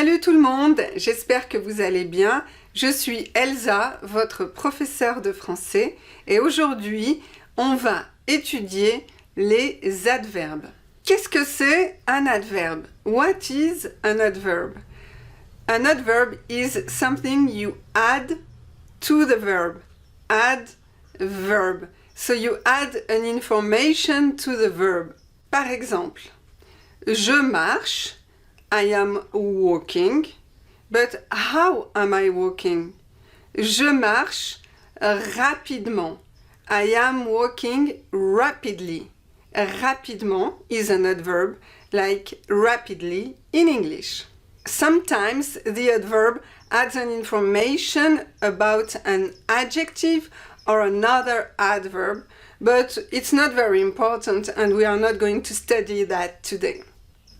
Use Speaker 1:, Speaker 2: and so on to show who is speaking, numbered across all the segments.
Speaker 1: Salut tout le monde, j'espère que vous allez bien. Je suis Elsa, votre professeure de français, et aujourd'hui, on va étudier les adverbes. Qu'est-ce que c'est un adverbe? What is an adverb? An adverb is something you add to the verb. Add verb. So you add an information to the verb. Par exemple, je marche. I am walking. But how am I walking? Je marche rapidement. I am walking rapidly. Rapidement is an adverb, like rapidly in English. Sometimes the adverb adds an information about an adjective or another adverb, but it's not very important and we are not going to study that today.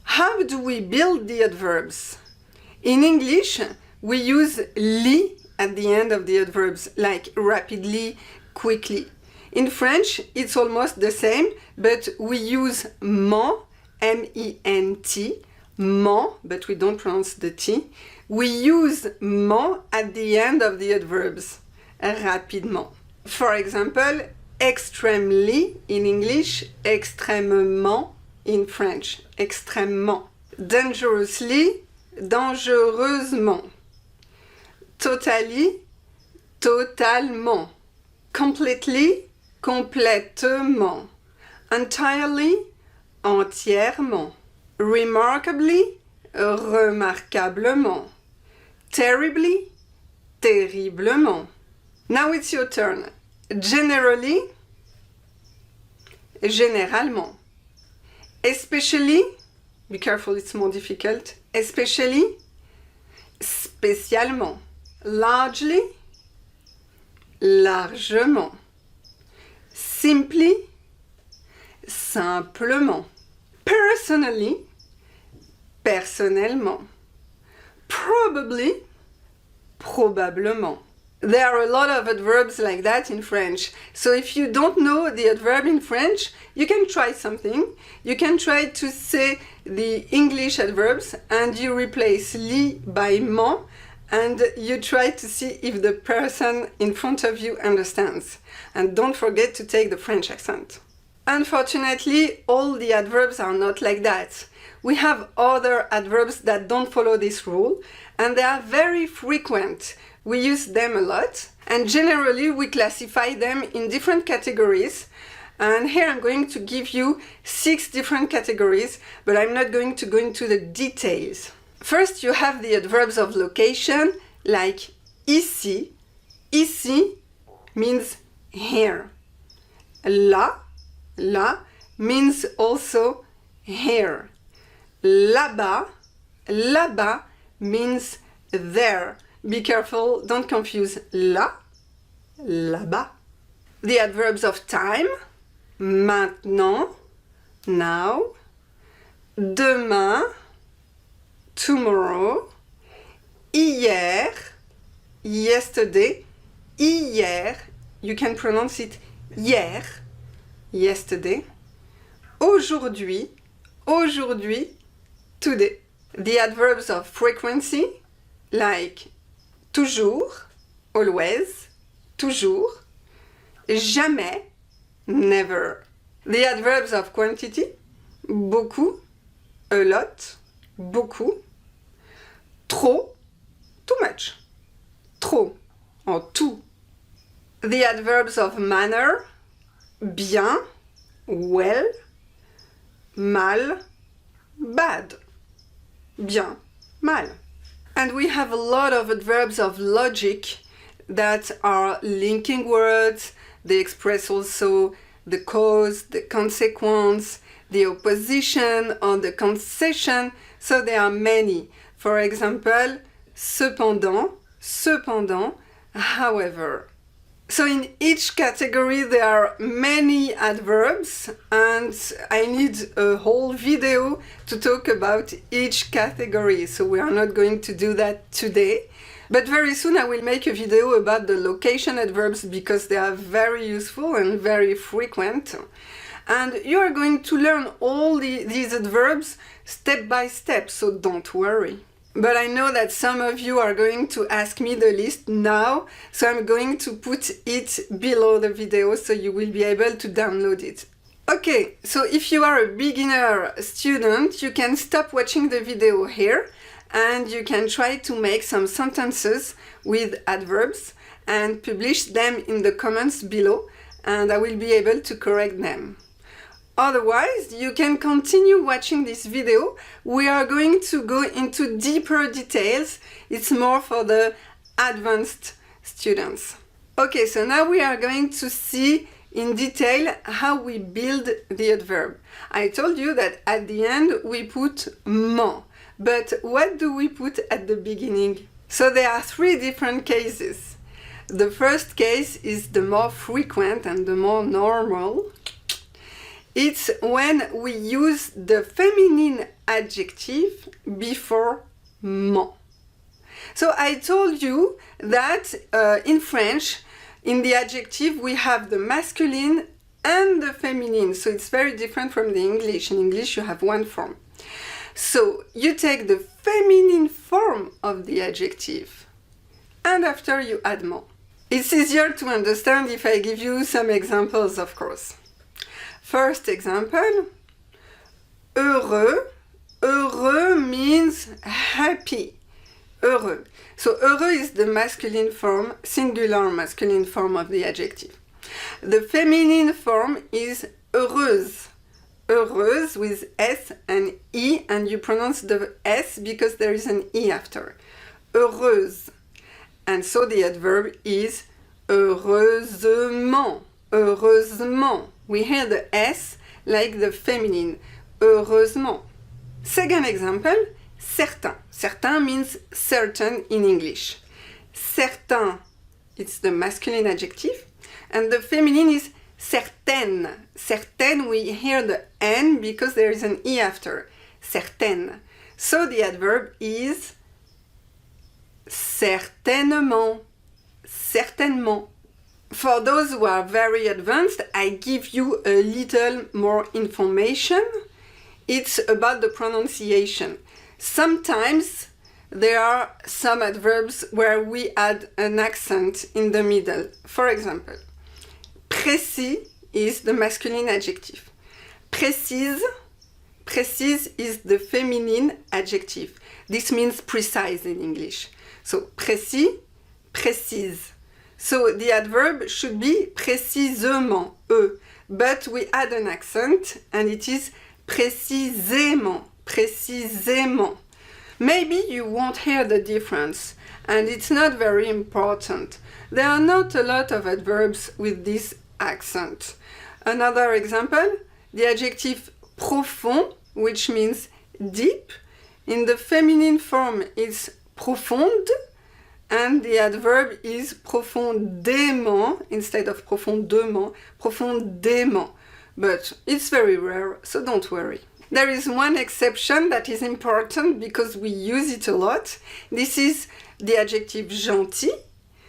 Speaker 1: How do we build the adverbs? In English, we use li at the end of the adverbs, like rapidly, quickly. In French, it's almost the same, but we use ment, M-E-N-T, ment, but we don't pronounce the T. We use ment at the end of the adverbs, rapidement. For example, extremely in English, extrêmement in French, extrêmement. Dangerously, dangereusement. Totally, totalement. Completely, complètement. Entirely, entièrement. Remarkably, remarquablement. Terribly, terriblement. Now it's your turn. Generally, généralement. Especially, be careful, it's more difficult. Especially, spécialement. Largely, largement. Simply, simplement. Personally, personnellement. Probably, probablement. There are a lot of adverbs like that in French. So if you don't know the adverb in French, you can try something. You can try to say the English adverbs and you replace li by ment and you try to see if the person in front of you understands. And don't forget to take the French accent. Unfortunately, all the adverbs are not like that. We have other adverbs that don't follow this rule and they are very frequent. We use them a lot and generally we classify them in different categories. And here I'm going to give you 6 different categories, but I'm not going to go into the details. First, you have the adverbs of location, like ici. Ici means here. Là means also here. Là-bas, là-bas means there. Be careful, don't confuse là, là-bas. The adverbs of time, maintenant, now, demain, tomorrow, hier, yesterday, hier, you can pronounce it hier, yesterday, aujourd'hui, aujourd'hui, today. The adverbs of frequency, like toujours, always, toujours, jamais, never. The adverbs of quantity, beaucoup, a lot, beaucoup, trop, too much, trop, or tout. The adverbs of manner, bien, well, mal, bad, bien, mal. And we have a lot of adverbs of logic that are linking words. They express also the cause, the consequence, the opposition, or the concession. So there are many. For example, cependant, cependant, however. So in each category there are many adverbs and I need a whole video to talk about each category. So we are not going to do that today. But very soon I will make a video about the location adverbs because they are very useful and very frequent. And you are going to learn all these adverbs step by step, so don't worry. But I know that some of you are going to ask me the list now, so I'm going to put it below the video so you will be able to download it. Okay, so if you are a beginner student, you can stop watching the video here and you can try to make some sentences with adverbs and publish them in the comments below, and I will be able to correct them. Otherwise, you can continue watching this video. We are going to go into deeper details. It's more for the advanced students. Okay, so now we are going to see in detail how we build the adverb. I told you that at the end we put ment, but what do we put at the beginning? So there are three different cases. The first case is the more frequent and the more normal. It's when we use the feminine adjective before ment. So I told you that in French, in the adjective, we have the masculine and the feminine. So it's very different from the English. In English, you have one form. So you take the feminine form of the adjective, and after you add ment. It's easier to understand if I give you some examples, of course. First example, heureux. Heureux means happy. Heureux. So heureux is the masculine form, singular masculine form of the adjective. The feminine form is heureuse. Heureuse with S and E, and you pronounce the S because there is an E after. Heureuse. And so the adverb is heureusement. Heureusement. We hear the S like the feminine. Heureusement. Second example, certain. Certain means certain in English. Certain, it's the masculine adjective. And the feminine is certaine. Certaine, we hear the N because there is an E after. Certaine. So the adverb is certainement. Certainement. For those who are very advanced, I give you a little more information. It's about the pronunciation. Sometimes there are some adverbs where we add an accent in the middle. For example, précis is the masculine adjective. Précise, précise is the feminine adjective. This means precise in English. So précis, précise. So the adverb should be précisément, but we add an accent and it is précisément, précisément. Maybe you won't hear the difference, and it's not very important. There are not a lot of adverbs with this accent. Another example, the adjective profond, which means deep. In the feminine form, it's profonde, and the adverb is profondément instead of profondément, profondément. But it's very rare, so don't worry. There is one exception that is important because we use it a lot. This is the adjective gentil.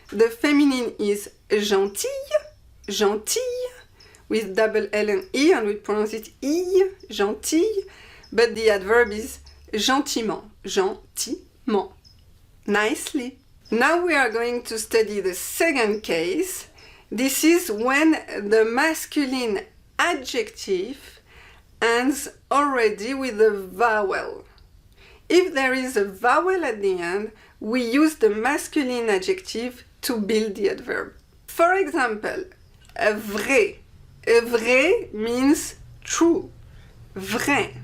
Speaker 1: The feminine is gentille, gentille, with double L and E, and we pronounce it I, gentille. But the adverb is gentiment, gentiment, nicely. Now we are going to study the second case. This is when the masculine adjective ends already with a vowel. If there is a vowel at the end, we use the masculine adjective to build the adverb. For example, vrai. Vrai means true. Vrai.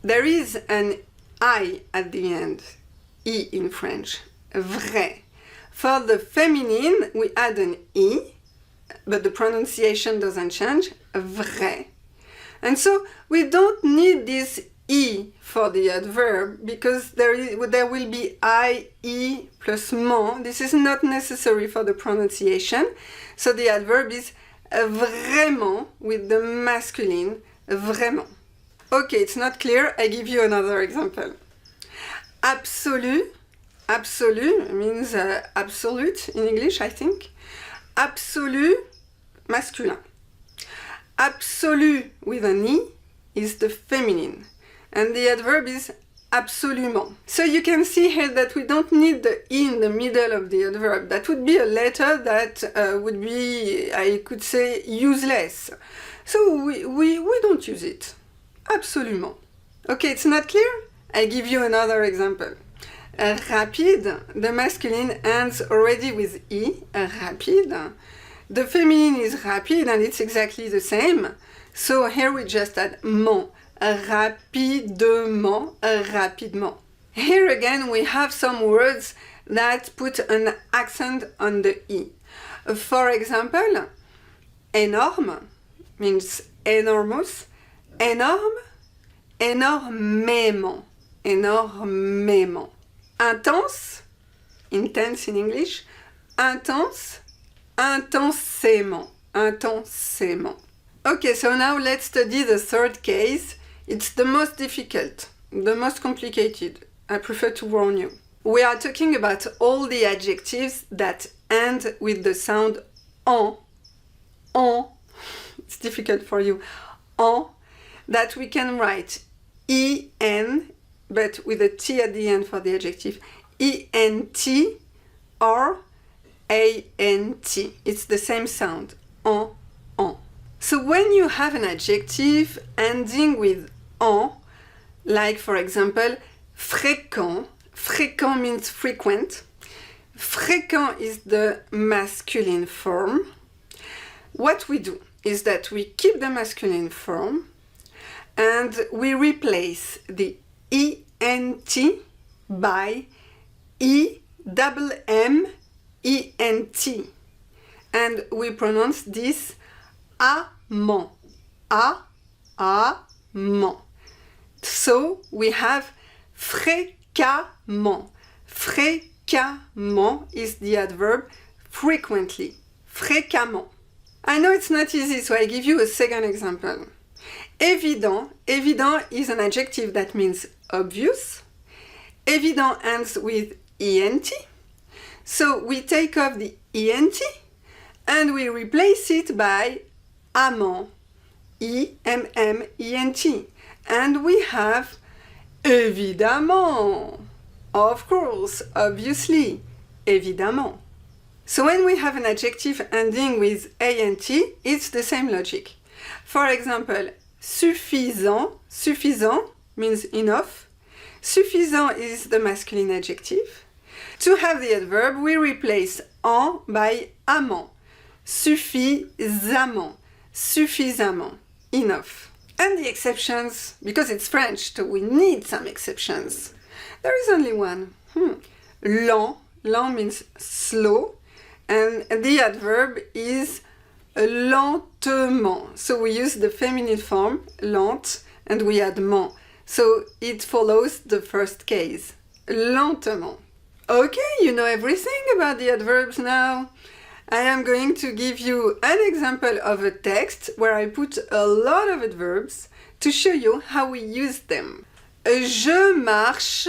Speaker 1: There is an I at the end, I in French. Vrai. For the feminine, we add an E, but the pronunciation doesn't change. Vrai. And so we don't need this E for the adverb because there will be I, E plus ment. This is not necessary for the pronunciation. So the adverb is vraiment with the masculine, vraiment. Okay, it's not clear. I give you another example. Absolu. Absolu means absolute in English, I think. Absolu, masculin. Absolu with an E is the feminine. And the adverb is Absolument. So you can see here that we don't need the E in the middle of the adverb. That would be a letter that would be, I could say, useless. So we don't use it. Absolument. Okay, it's not clear? I give you another example. Rapide, the masculine ends already with E, rapide. The feminine is rapide and it's exactly the same. So here we just add ment, rapidement, rapidement. Here again we have some words that put an accent on the E. For example, énorme means enormous, énorme, énormément, énormément. Intense, intense in English, intense, intensément, intensément. Okay, so now let's study the third case. It's the most difficult, the most complicated. I prefer to warn you. We are talking about all the adjectives that end with the sound en. It's difficult for you. En, that we can write en, but with a T at the end for the adjective, ent or ant. It's the same sound, en. So when you have an adjective ending with en, like for example, fréquent, fréquent means frequent, fréquent is the masculine form, what we do is that we keep the masculine form and we replace the ent by ement, and we pronounce this amant, amant. So we have fréquemment. Fréquemment is the adverb frequently, fréquemment. I know it's not easy, so I give you a second example. Évident. Évident is an adjective that means obvious. Évident ends with ent. So we take off the ent and we replace it by amant, ement. And we have évidemment. Of course, obviously, évidemment. So when we have an adjective ending with ant, it's the same logic. For example, suffisant. Suffisant means enough. Suffisant is the masculine adjective. To have the adverb, we replace en by amant. Suffisamment. Suffisamment. Enough. And the exceptions, because it's French, so we need some exceptions. There is only one. Lent. Lent means slow. And the adverb is lentement. So we use the feminine form, lent, and we add ment. So it follows the first case, lentement. Okay, you know everything about the adverbs now. I am going to give you an example of a text where I put a lot of adverbs to show you how we use them. Je marche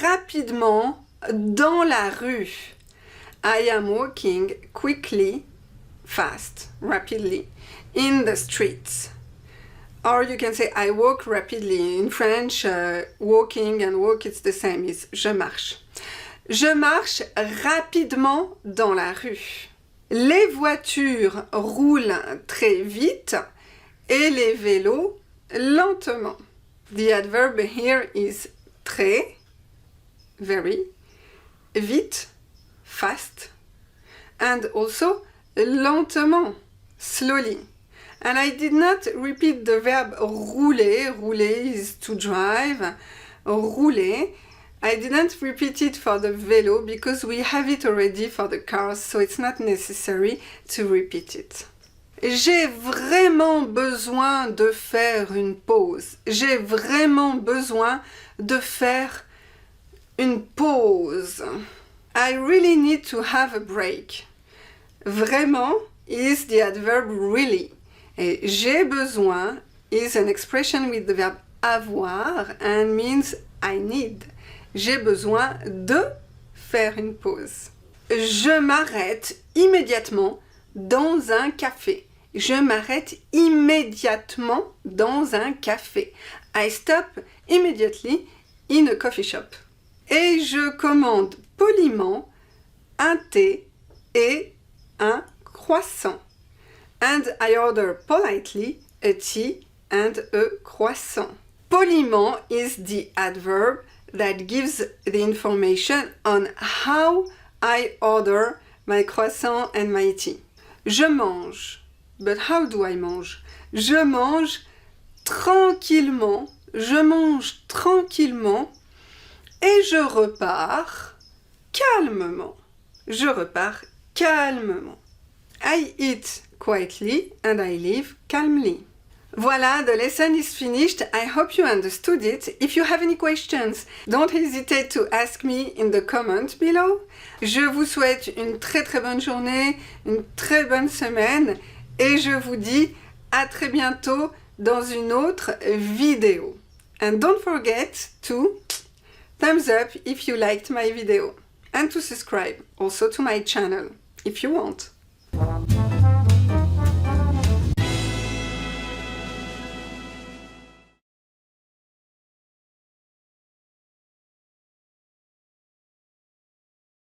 Speaker 1: rapidement dans la rue. I am walking quickly, fast, rapidly, in the streets. Or you can say I walk rapidly. In French, walking and walk, it's the same, it's je marche. Je marche rapidement dans la rue. Les voitures roulent très vite et les vélos lentement. The adverb here is très, very, vite, fast, and also lentement, slowly. And I did not repeat the verb rouler. Rouler is to drive. Rouler. I didn't repeat it for the vélo because we have it already for the cars, so it's not necessary to repeat it. J'ai vraiment besoin de faire une pause. J'ai vraiment besoin de faire une pause. I really need to have a break. Vraiment is the adverb really. Et j'ai besoin is an expression with the verb avoir and means I need. J'ai besoin de faire une pause. Je m'arrête immédiatement dans un café. Je m'arrête immédiatement dans un café. I stop immediately in a coffee shop. Et je commande poliment un thé et un croissant. And I order politely a tea and a croissant. Poliment is the adverb that gives the information on how I order my croissant and my tea. Je mange. But how do I mange? Je mange tranquillement. Je mange tranquillement et je repars calmement. Je repars calmement. I eat quietly and I leave calmly. Voilà, the lesson is finished. I hope you understood it. If you have any questions, don't hesitate to ask me in the comment below. Je vous souhaite une très très bonne journée, une très bonne semaine et je vous dis à très bientôt dans une autre vidéo. And don't forget to thumbs up if you liked my video and to subscribe also to my channel if you want.